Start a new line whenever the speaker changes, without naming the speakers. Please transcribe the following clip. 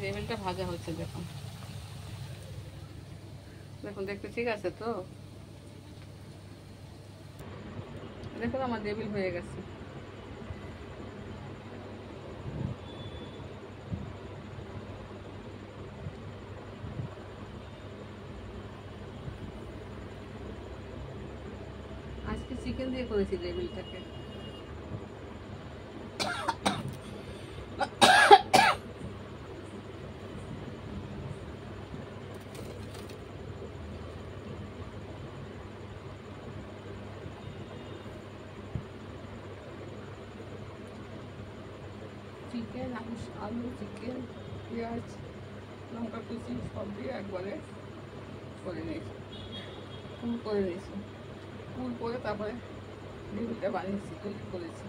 টেবিলটা ভাজা হচ্ছে, দেখুন দেখুন, দেখতে ঠিক আছে তো? দেখুন আমার টেবিল হয়ে গেছে। আজকে চিকেন দিয়ে করেছি টেবিলটাকে। চিকেন, আলু, চিকেন, পেঁয়াজ, লঙ্কা কুচি সব দিয়ে একবারে করে নিয়েছি, ফুল করে নিয়েছি। ফুল করে তারপরে টেবিলটা বানিয়েছি, তৈরি করেছি।